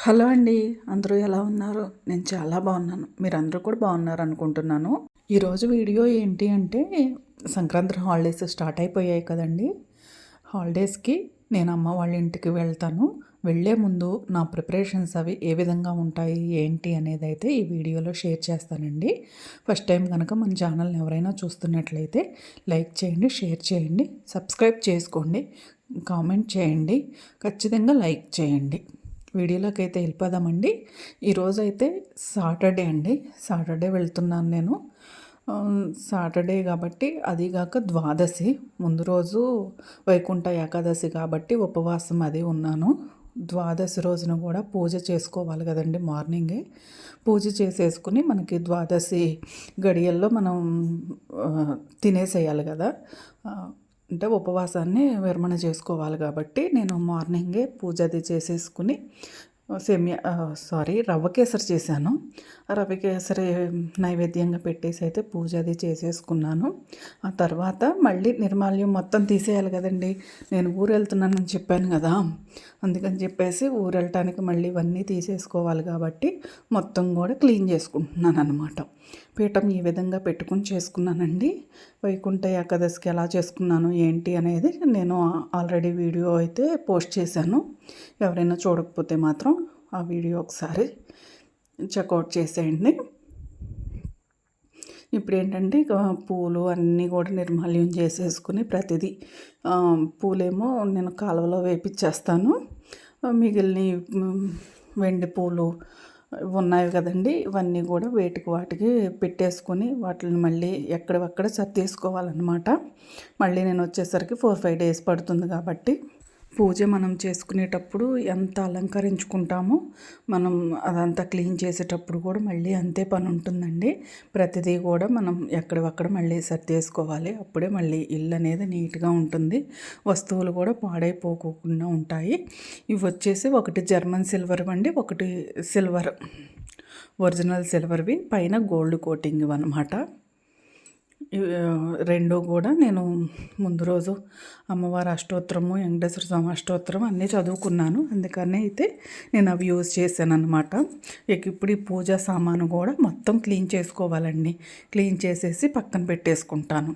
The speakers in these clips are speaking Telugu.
హలో అండి. అందరూ ఎలా ఉన్నారు? నేను చాలా బాగున్నాను. మీరందరూ కూడా బాగున్నారు అనుకుంటున్నాను. ఈరోజు వీడియో ఏంటి అంటే సంక్రాంతి హాలిడేస్ స్టార్ట్ అయిపోయాయి కదండి. హాలిడేస్కి నేను అమ్మ వాళ్ళ ఇంటికి వెళ్తాను. వెళ్ళే ముందు నా ప్రిపరేషన్స్ అవి ఏ విధంగా ఉంటాయి ఏంటి అనేది అయితే ఈ వీడియోలో షేర్ చేస్తానండి. ఫస్ట్ టైం కనుక మన ఛానల్ని ఎవరైనా చూస్తున్నట్లయితే లైక్ చేయండి, షేర్ చేయండి, సబ్స్క్రైబ్ చేసుకోండి, కామెంట్ చేయండి, ఖచ్చితంగా లైక్ చేయండి. వీడియోలోకి అయితే వెళ్ళిపోదామండి. ఈరోజు అయితే సాటర్డే అండి. సాటర్డే వెళ్తున్నాను నేను. సాటర్డే కాబట్టి అదిగాక ద్వాదశి ముందు రోజు వైకుంఠ ఏకాదశి కాబట్టి ఉపవాసం అది ఉన్నాను. ద్వాదశి రోజున కూడా పూజ చేసుకోవాలి కదండి. మార్నింగే పూజ చేసేసుకుని మనకి ద్వాదశి గడియల్లో మనం తినేసేయాలి కదా. అంటే ఉపవాసాన్ని విరమణ చేసుకోవాలి కాబట్టి నేను మార్నింగే పూజ అది చేసేసుకుని రవ్వ కేసరి చేశాను. రవ్వ కేసరి నైవేద్యంగా పెట్టేసి అయితే పూజ అది చేసేసుకున్నాను. ఆ తర్వాత మళ్ళీ నిర్మాల్యం మొత్తం తీసేయాలి కదండి. నేను ఊరు వెళ్తున్నానని చెప్పాను కదా, అందుకని చెప్పేసి ఊరు వెళ్ళటానికి మళ్ళీ ఇవన్నీ తీసేసుకోవాలి కాబట్టి మొత్తం కూడా క్లీన్ చేసుకుంటున్నాను అనమాట. పీఠం ఈ విధంగా పెట్టుకుని చేసుకున్నానండి. వైకుంఠ ఏకాదశికి ఎలా చేసుకున్నాను ఏంటి అనేది నేను ఆల్రెడీ వీడియో అయితే పోస్ట్ చేశాను. ఎవరైనా చూడకపోతే మాత్రం ఆ వీడియో ఒకసారి చెక్అవుట్ చేసేయండి. ఇప్పుడు ఏంటంటే పూలు అన్నీ కూడా నిర్మాల్యం చేసేసుకుని ప్రతిదీ పూలేమో నేను కాలువలో వేపించేస్తాను. మిగిలిన వెండి పూలు ఉన్నాయి కదండి, ఇవన్నీ కూడా వాటికి పెట్టేసుకొని వాటిని మళ్ళీ ఎక్కడక్కడ సర్దేసుకోవాలన్నమాట. మళ్ళీ నేను వచ్చేసరికి 4-5 డేస్ పడుతుంది కాబట్టి పూజ మనం చేసుకునేటప్పుడు ఎంత అలంకరించుకుంటామో మనం అదంతా క్లీన్ చేసేటప్పుడు కూడా మళ్ళీ అంతే పని ఉంటుందండి. ప్రతిదీ కూడా మనం ఎక్కడక్కడ మళ్ళీ సర్దేసుకోవాలి. అప్పుడే మళ్ళీ ఇల్లు అనేది నీట్గా ఉంటుంది. వస్తువులు కూడా పాడైపోకుండా ఉంటాయి. ఇవి వచ్చేసి ఒకటి జర్మన్ సిల్వర్ అండి, ఒకటి సిల్వర్ ఒరిజినల్ సిల్వర్వి, పైన గోల్డ్ కోటింగ్ అనమాట. రెండు కూడా నేను ముందు రోజు అమ్మవారి అష్టోత్తరము, వెంకటేశ్వర స్వామి అష్టోత్తరం అన్నీ చదువుకున్నాను. అందుకనే అయితే నేను అవి యూజ్ చేశాను అనమాట. ఇప్పుడు ఈ పూజా సామాను కూడా మొత్తం క్లీన్ చేసుకోవాలండి. క్లీన్ చేసేసి పక్కన పెట్టేసుకుంటాను.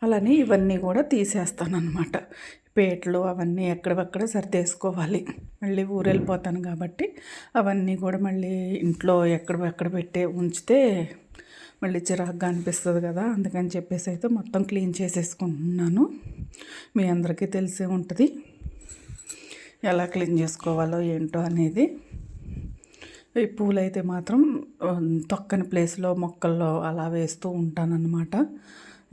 అలానే ఇవన్నీ కూడా తీసేస్తాను అనమాట. పేటలు అవన్నీ ఎక్కడక్కడ సర్దేసుకోవాలి. మళ్ళీ ఊరు వెళ్ళిపోతాను కాబట్టి అవన్నీ కూడా మళ్ళీ ఇంట్లో ఎక్కడ ఉంచితే మళ్ళీ చిరాకుగా అనిపిస్తుంది కదా. అందుకని చెప్పేసి అయితే మొత్తం క్లీన్ చేసేసుకుంటున్నాను. మీ అందరికీ తెలిసే ఉంటుంది ఎలా క్లీన్ చేసుకోవాలో ఏంటో అనేది. ఈ పూలు అయితే మాత్రం తొక్కని ప్లేస్లో మొక్కల్లో అలా వేస్తూ ఉంటానన్నమాట.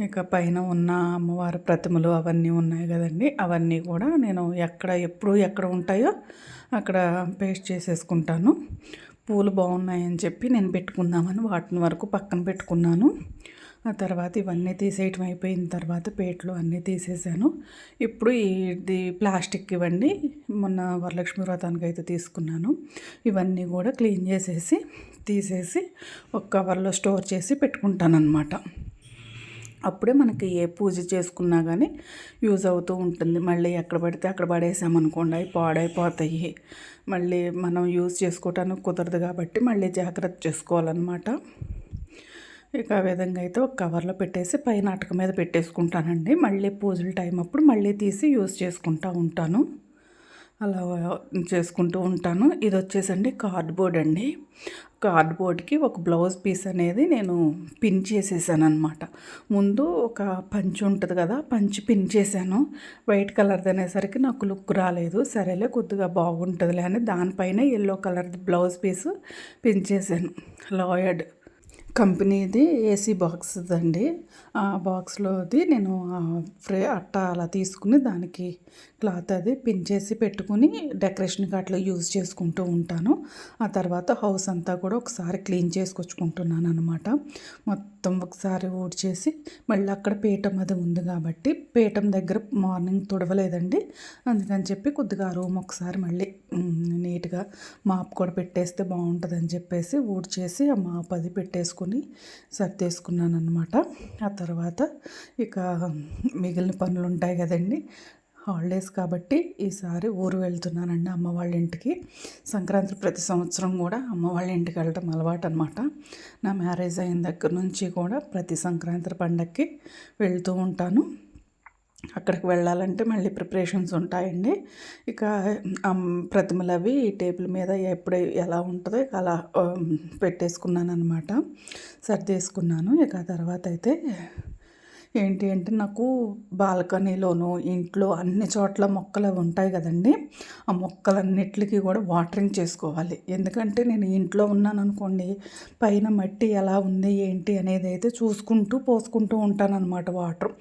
ఇక పైన ఉన్న అమ్మవారి ప్రతిమలు అవన్నీ ఉన్నాయి కదండి, అవన్నీ కూడా నేను ఎక్కడ ఉంటాయో అక్కడ పేస్ట్ చేసేసుకుంటాను. పూలు బాగున్నాయని చెప్పి నేను పెట్టుకుందామని వాటిని వరకు పక్కన పెట్టుకున్నాను. ఆ తర్వాత ఇవన్నీ తీసేయటం అయిపోయిన తర్వాత పేట్లు అన్నీ తీసేసాను. ఇప్పుడు ఇది ప్లాస్టిక్ ఇవ్వండి, మొన్న వరలక్ష్మి వ్రతానికి అయితే తీసుకున్నాను. ఇవన్నీ కూడా క్లీన్ తీసేసి ఒక కవర్లో స్టోర్ చేసి పెట్టుకుంటాను అన్నమాట. అప్పుడే మనకి ఏ పూజ చేసుకున్నా కానీ యూజ్ అవుతూ ఉంటుంది. మళ్ళీ ఎక్కడ పడితే అక్కడ పడేసామనుకోండి అవి పాడైపోతాయి. మళ్ళీ మనం యూజ్ చేసుకోవటానికి కుదరదు కాబట్టి మళ్ళీ జాగ్రత్త చేసుకోవాలన్నమాట. ఇక ఆ విధంగా అయితే ఒక కవర్లో పెట్టేసి పైన అటక మీద పెట్టేసుకుంటానండి. మళ్ళీ పూజల టైం అప్పుడు మళ్ళీ తీసి యూజ్ చేసుకుంటూ ఉంటాను. అలా చేసుకుంటూ ఉంటాను. ఇది వచ్చేసండి కార్డ్బోర్డ్ అండి. కార్డ్బోర్డ్కి ఒక బ్లౌజ్ పీస్ అనేది నేను పిన్ చేసేసాను అనమాట. ముందు ఒక పంచి ఉంటుంది కదా, పంచి పిన్ చేశాను. వైట్ కలర్ది అనేసరికి నాకు లుక్ రాలేదు. సరేలే కొద్దిగా బాగుంటుందిలే అని దానిపైన ఎల్లో కలర్ది బ్లౌజ్ పీస్ పిన్ చేశాను. లాయర్డ్ కంపెనీది ఏసీ బాక్స్ అండి. ఆ బాక్స్లోది నేను అట్ట అలా తీసుకుని దానికి క్లాత్ అది పిన్ చేసి పెట్టుకుని డెకరేషన్కి అట్లా యూజ్ చేసుకుంటూ ఉంటాను. ఆ తర్వాత హౌస్ అంతా కూడా ఒకసారి క్లీన్ చేసుకొచ్చుకుంటున్నాను అనమాట. మొత్తం ఒకసారి ఊడ్చేసి మళ్ళీ అక్కడ పీఠం అది ఉంది కాబట్టి పీఠం దగ్గర మార్నింగ్ తుడవలేదండి. అందుకని చెప్పి కొద్దిగా ఆ రూమ్ ఒకసారి మళ్ళీ నీట్గా మాప్ కూడా పెట్టేస్తే బాగుంటుందని చెప్పేసి ఊడ్చేసి ఆ మాప్ అది పెట్టేసుకుని సర్దేసుకున్నాను అనమాట. ఆ తర్వాత ఇక మిగిలిన పనులు ఉంటాయి కదండి, హాలిడేస్ కాబట్టి ఈసారి ఊరు వెళ్తున్నానండి అమ్మ వాళ్ళ ఇంటికి. సంక్రాంతి ప్రతి సంవత్సరం కూడా అమ్మ వాళ్ళ ఇంటికి వెళ్ళటం అలవాటు అనమాట. నా మ్యారేజ్ అయిన దగ్గర నుంచి కూడా ప్రతి సంక్రాంతి పండగకి వెళ్తూ ఉంటాను. అక్కడికి వెళ్ళాలంటే మళ్ళీ ప్రిపరేషన్స్ ఉంటాయండి. ఇక ప్రతిమలు అవి టేబుల్ మీద ఎప్పుడు ఎలా ఉంటుందో అలా పెట్టేసుకున్నాను అనమాట, సర్దేసుకున్నాను. ఇక తర్వాత అయితే ఏంటి అంటే నాకు బాల్కనీలోను ఇంట్లో అన్ని చోట్ల మొక్కలు అవి ఉంటాయి కదండి. ఆ మొక్కలన్నిటికీ కూడా వాటరింగ్ చేసుకోవాలి. ఎందుకంటే నేను ఇంట్లో ఉన్నాను అనుకోండి, పైన మట్టి ఎలా ఉంది ఏంటి అనేది అయితే చూసుకుంటూ పోసుకుంటూ ఉంటాను అనమాట. వాటర్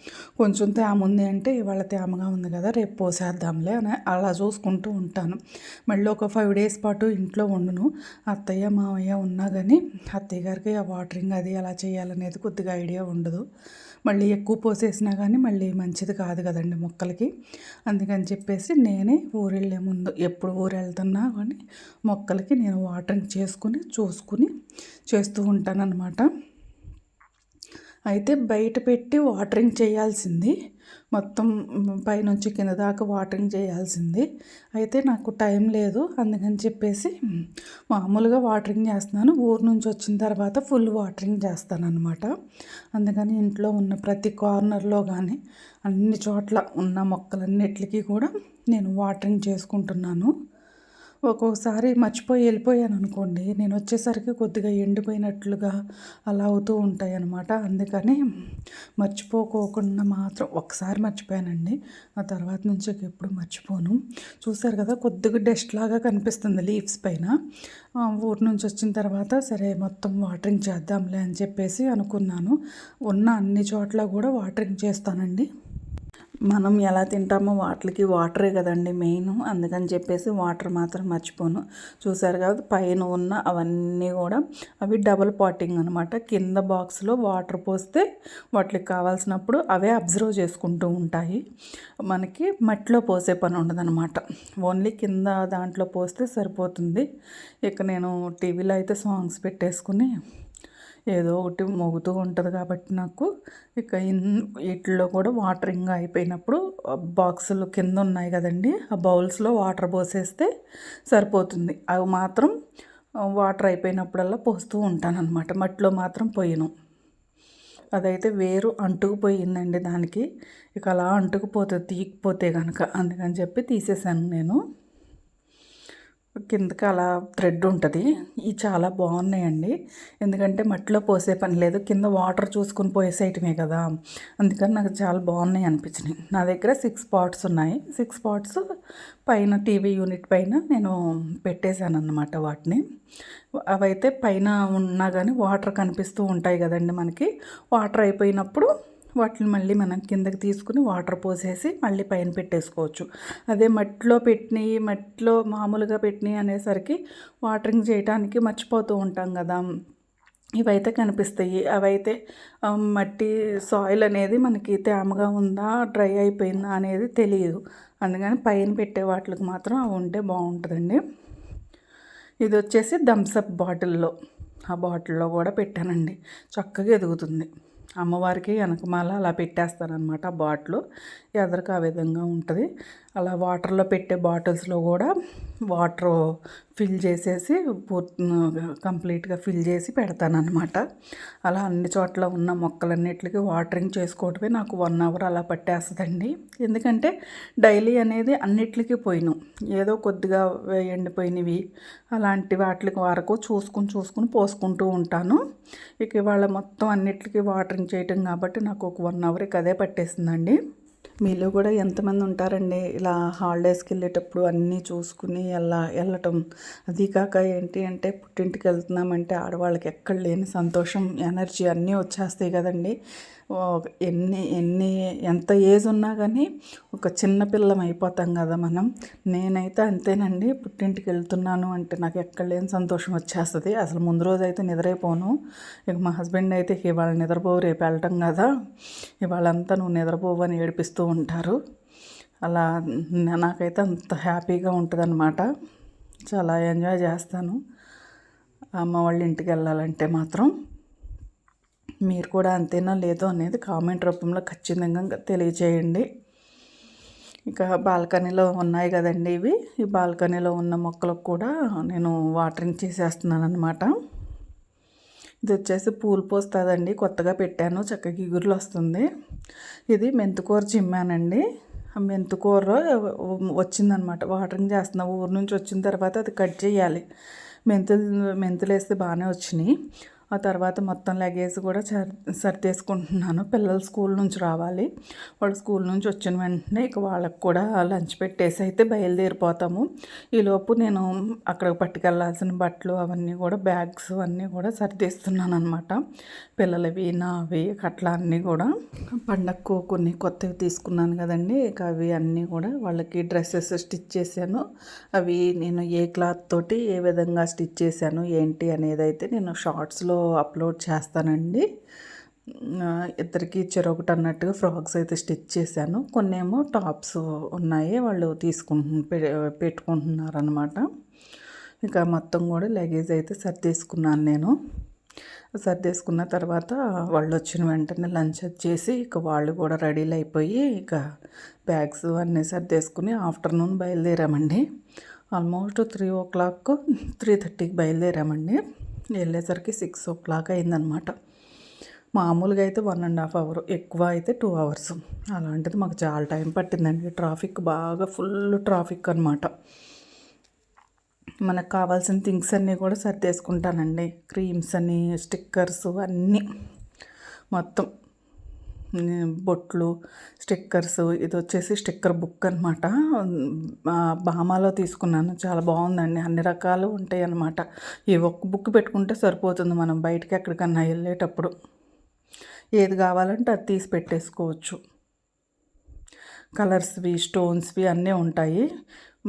కొంచెం తేమ ఉంది అంటే ఇవాళ తేమగా ఉంది కదా రేపు పోసేద్దాంలే అని అలా చూసుకుంటూ ఉంటాను. మళ్ళీ ఒక 5 days పాటు ఇంట్లో ఉండను. అత్తయ్య మామయ్య ఉన్నా కానీ అత్తయ్య గారికి ఆ వాటరింగ్ అది ఎలా చేయాలనేది కొద్దిగా ఐడియా ఉండదు. మళ్ళీ ఎక్కువ పోసేసినా కానీ మళ్ళీ మంచిది కాదు కదండి మొక్కలకి. అందుకని చెప్పేసి నేనే ఊరు వెళ్ళే ముందు ఎప్పుడు ఊరు వెళ్తున్నా కానీ మొక్కలకి నేను వాటరింగ్ చేసుకుని చూసుకుని చేస్తూ ఉంటానన్నమాట. అయితే బయట పెట్టి వాటరింగ్ చేయాల్సింది, మొత్తం పైనుంచి కింద దాకా వాటరింగ్ చేయాల్సింది. అయితే నాకు టైం లేదు, అందుకని చెప్పేసి మామూలుగా వాటరింగ్ చేస్తున్నాను. ఊరు నుంచి వచ్చిన తర్వాత ఫుల్ వాటరింగ్ చేస్తాను అనమాట. అందుకని ఇంట్లో ఉన్న ప్రతి కార్నర్లో కానీ అన్ని చోట్ల ఉన్న మొక్కలన్నిటికీ కూడా నేను వాటరింగ్ చేసుకుంటున్నాను. ఒక్కొక్కసారి మర్చిపోయి వెళ్ళిపోయాను అనుకోండి, నేను వచ్చేసరికి కొద్దిగా ఎండిపోయినట్లుగా అలా అవుతూ ఉంటాయి అన్నమాట. అందుకని మర్చిపోకోకుండా మాత్రం ఒకసారి మర్చిపోయానండి, ఆ తర్వాత నుంచి ఎప్పుడు మర్చిపోను. చూసారు కదా కొద్దిగా డస్ట్ లాగా కనిపిస్తుంది లీవ్స్ పైన. ఊరు నుంచి వచ్చిన తర్వాత సరే మొత్తం వాటరింగ్ చేద్దాంలే అని చెప్పేసి అనుకున్నాను. ఉన్న అన్ని చోట్ల కూడా వాటరింగ్ చేస్తానండి. మనం ఎలా తింటామో వాటికి వాటరే కదండి మెయిన్. అందుకని చెప్పేసి వాటర్ మాత్రం మర్చిపోను. చూసారు కదా పైన ఉన్న అవన్నీ కూడా అవి డబుల్ పాటింగ్ అనమాట. కింద బాక్స్లో వాటర్ పోస్తే వాటికి కావాల్సినప్పుడు అవే అబ్జర్వ్ చేసుకుంటూ ఉంటాయి. మనకి మట్టిలో పోసే పని ఉండదన్నమాట. ఓన్లీ కింద దాంట్లో పోస్తే సరిపోతుంది. ఇక నేను టీవీలో అయితే సాంగ్స్ పెట్టేసుకుని ఏదో ఒకటి మోగుతూ ఉంటుంది కాబట్టి నాకు ఇక వీటిల్లో కూడా వాటరింగ్ అయిపోయినప్పుడు బాక్సులు కింద ఉన్నాయి కదండి, ఆ బౌల్స్లో వాటర్ పోసేస్తే సరిపోతుంది. అవి మాత్రం వాటర్ అయిపోయినప్పుడల్లా పోస్తూ ఉంటానన్నమాట. మట్టిలో మాత్రం పోయను. అదైతే వేరు అంటుకుపోయిందండి దానికి. ఇక అలా అంటుకుపోతుంది తీయకపోతే కనుక. అందుకని చెప్పి తీసేసాను నేను. కిందకి అలా థ్రెడ్ ఉంటుంది. ఇవి చాలా బాగున్నాయండి, ఎందుకంటే మట్టిలో పోసే పని లేదు, కింద వాటర్ చూసుకుని పోసేయటమే కదా. అందుకని నాకు చాలా బాగున్నాయి అనిపించినాయి. నా దగ్గర 6 pots ఉన్నాయి. 6 pots పైన టీవీ యూనిట్ పైన నేను పెట్టేశాను అన్నమాట వాటిని. అవైతే పైన ఉన్నా కానీ వాటర్ కనిపిస్తూ ఉంటాయి కదండి మనకి. వాటర్ అయిపోయినప్పుడు వాటిని మళ్ళీ మనం కిందకి తీసుకుని వాటర్ పోసేసి మళ్ళీ పైన పెట్టేసుకోవచ్చు. అదే మట్టిలో మామూలుగా పెట్టినవి అనేసరికి వాటరింగ్ చేయడానికి మర్చిపోతూ ఉంటాం కదా. ఇవైతే కనిపిస్తాయి. అవైతే మట్టి సాయిల్ అనేది మనకి తేమగా ఉందా డ్రై అయిపోయిందా అనేది తెలియదు. అందుకని పైన పెట్టే వాటికి మాత్రం అవి ఉంటే బాగుంటుందండి. ఇది వచ్చేసి థమ్సప్ బాటిల్లో, ఆ బాటిల్లో కూడా పెట్టానండి. చక్కగా ఎదుగుతుంది. అమ్మవారికి వెనకమాల అలా పెట్టేస్తానమాట. ఆ బాటిల్ ఎదరికి ఆ విధంగా ఉంటుంది. అలా వాటర్లో పెట్టే బాటిల్స్లో కూడా వాటర్ ఫిల్ చేసేసి కంప్లీట్గా ఫిల్ చేసి పెడతానమాట. అలా అన్ని చోట్ల ఉన్న మొక్కలన్నిటికీ వాటరింగ్ చేసుకోవటమే నాకు 1 hour అలా పట్టేస్తుందండి. ఎందుకంటే డైలీ అనేది అన్నిటికీ పోయిను, ఏదో కొద్దిగా ఎండిపోయినవి అలాంటి వాటికి వరకు చూసుకుని పోసుకుంటూ ఉంటాను. ఇక ఇవాళ మొత్తం అన్నిటికీ వాటరింగ్ చేయటం కాబట్టి నాకు ఒక 1 hour అదే పట్టేసిందండి. మీలో కూడా ఎంతమంది ఉంటారండి ఇలా హాలిడేస్కి వెళ్ళేటప్పుడు అన్నీ చూసుకుని వెళ్ళటం. అది కాక ఏంటి అంటే పుట్టింటికి వెళ్తున్నామంటే ఆడవాళ్ళకి ఎక్కడ లేని సంతోషం, ఎనర్జీ అన్నీ వచ్చేస్తాయి కదండి. ఎంత ఏజ్ ఉన్నా కానీ ఒక చిన్న పిల్లం అయిపోతాం కదా మనం. నేనైతే అంతేనండి, పుట్టింటికి వెళ్తున్నాను అంటే నాకు ఎక్కడ లేని సంతోషం వచ్చేస్తుంది. అసలు ముందు రోజు అయితే నిద్రైపోను. ఇక మా హస్బెండ్ అయితే ఇవాళ నిద్రపోవు రేపు వెళ్ళటం కదా, ఇవాళంతా నువ్వు నిద్రపోవు అని ఏడిపిస్తూ ఉంటారు. అలా నాకైతే అంత హ్యాపీగా ఉంటుందన్నమాట. చాలా ఎంజాయ్ చేస్తాను అమ్మ వాళ్ళ ఇంటికి వెళ్ళాలంటే మాత్రం. మీరు కూడా అంతేనా లేదో అనేది కామెంట్ రూపంలో ఖచ్చితంగా తెలియచేయండి. ఇక బాల్కనీలో ఉన్నాయి కదండి ఇవి. ఈ బాల్కనీలో ఉన్న మొక్కలకు కూడా నేను వాటరింగ్ చేసేస్తున్నాను అనమాట. ఇది వచ్చేసి పూలు పోస్తుందండి, కొత్తగా పెట్టాను, చక్కగా ఇగురులు వస్తుంది. ఇది మెంతికూర చిమ్మానండి. ఆ మెంతికూర వచ్చిందనమాట, వాటరింగ్ చేస్తున్నా. ఊరు నుంచి వచ్చిన తర్వాత అది కట్ చేయాలి. మెంతులు వేస్తే బాగానే వచ్చినాయి. ఆ తర్వాత మొత్తం లగేజ్ కూడా సర్దేసుకుంటున్నాను. పిల్లలు స్కూల్ నుంచి రావాలి. వాళ్ళు స్కూల్ నుంచి వచ్చిన వెంటనే ఇక వాళ్ళకి కూడా లంచ్ పెట్టేసి అయితే బయలుదేరిపోతాము. ఈలోపు నేను అక్కడికి పట్టుకెళ్ళాల్సిన బట్టలు అవన్నీ కూడా, బ్యాగ్స్ అన్నీ కూడా సర్దేస్తున్నాను అనమాట. పిల్లలవి, నావి, అట్లా అన్నీ కూడా. పండగకు కొన్ని కొత్తవి తీసుకున్నాను కదండి, ఇక అవి అన్నీ కూడా వాళ్ళకి డ్రెస్సెస్ స్టిచ్ చేశాను. అవి నేను ఏ క్లాత్ తోటి ఏ విధంగా స్టిచ్ చేశాను ఏంటి అనేది అయితే నేను షార్ట్స్లో అప్లోడ్ చేస్తానండి. ఇద్దరికి చెరొకటి అన్నట్టుగా ఫ్రాక్స్ అయితే స్టిచ్ చేశాను. కొన్నేమో టాప్స్ ఉన్నాయి, వాళ్ళు పెట్టుకుంటున్నారు అనమాట. ఇక మొత్తం కూడా లగేజ్ అయితే సర్దేసుకున్నాను నేను. సర్దేసుకున్న తర్వాత వాళ్ళు వచ్చిన వెంటనే లంచ్ చేసి ఇక వాళ్ళు కూడా రెడీలు అయిపోయి ఇక బ్యాగ్స్ అన్నీ సర్దేసుకుని ఆఫ్టర్నూన్ బయలుదేరామండి. ఆల్మోస్ట్ 3:00 3:30కి బయలుదేరామండి. వెళ్ళేసరికి 6:00 అయిందనమాట. మామూలుగా అయితే 1.5 అవర్, ఎక్కువ అయితే 2 అవర్స్. అలాంటిది మాకు చాలా టైం పట్టిందండి. ట్రాఫిక్ బాగా ఫుల్ ట్రాఫిక్ అనమాట. మనకు కావాల్సిన థింగ్స్ అన్నీ కూడా సర్దేసుకుంటానండి. క్రీమ్స్ అని, స్టిక్కర్స్ అన్నీ మొత్తం, బొట్లు, స్టిక్కర్స్. ఇది వచ్చేసి స్టిక్కర్ బుక్ అనమాట. బామాలో తీసుకున్నాను, చాలా బాగుందండి. అన్ని రకాలు ఉంటాయి అన్నమాట. ఈ ఒక్క బుక్ పెట్టుకుంటే సరిపోతుంది. మనం బయటకి ఎక్కడికన్నా వెళ్ళేటప్పుడు ఏది కావాలంటే అది తీసి పెట్టేసుకోవచ్చు. కలర్స్వి, స్టోన్స్వి అన్నీ ఉంటాయి.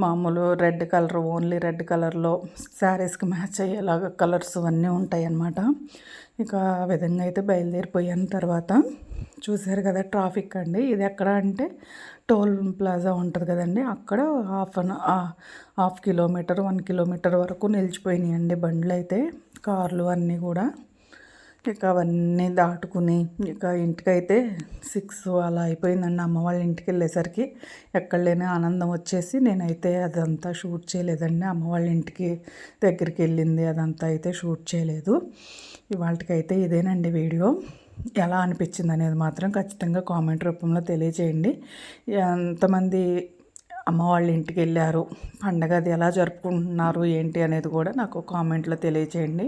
మామూలు రెడ్ కలర్, ఓన్లీ రెడ్ కలర్లో శారీస్కి మ్యాచ్ అయ్యేలాగా కలర్స్ అన్నీ ఉంటాయి అన్నమాట. ఇక ఆ విధంగా అయితే బయలుదేరిపోయాను. తర్వాత చూసారు కదా ట్రాఫిక్ అండి. ఇది ఎక్కడ అంటే టోల్ ప్లాజా ఉంటుంది కదండి, అక్కడ 1/2 కిలోమీటర్ 1 కిలోమీటర్ వరకు నిలిచిపోయినాయండి బండ్లు అయితే, కార్లు అన్నీ కూడా. ఇక అవన్నీ దాటుకుని ఇక ఇంటికైతే 6 అలా అయిపోయిందండి. అమ్మ వాళ్ళ ఇంటికి వెళ్ళేసరికి ఎక్కడ లేని ఆనందం వచ్చేసి నేనైతే అదంతా షూట్ చేయలేదండి. అమ్మ వాళ్ళ ఇంటికి దగ్గరికి వెళ్ళింది అదంతా అయితే షూట్ చేయలేదు. ఇవాళకైతే ఇదేనండి వీడియో. ఎలా అనిపించింది అనేది మాత్రం ఖచ్చితంగా కామెంట్ రూపంలో తెలియజేయండి. ఎంతమంది అమ్మ వాళ్ళ ఇంటికి వెళ్ళారు, పండగ అది ఎలా జరుపుకుంటున్నారు ఏంటి అనేది కూడా నాకు కామెంట్లో తెలియజేయండి.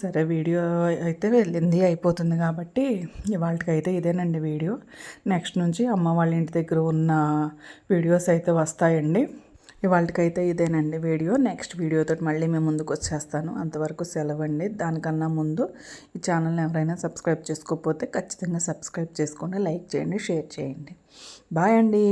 సరే, వీడియో అయితే వెళ్ళింది అయిపోతుంది కాబట్టి ఇవాళకైతే ఇదేనండి వీడియో. నెక్స్ట్ నుంచి అమ్మ వాళ్ళ ఇంటి దగ్గర ఉన్న వీడియోస్ అయితే వస్తాయండి. ఇవాళకైతే ఇదేనండి వీడియో. నెక్స్ట్ వీడియోతో మళ్ళీ మేము ముందుకు వచ్చేస్తాను. అంతవరకు సెలవండి. దానికన్నా ముందు ఈ ఛానల్ని ఎవరైనా సబ్స్క్రైబ్ చేసుకోకపోతే ఖచ్చితంగా సబ్స్క్రైబ్ చేసుకోండి, లైక్ చేయండి, షేర్ చేయండి. బాయ్ అండి.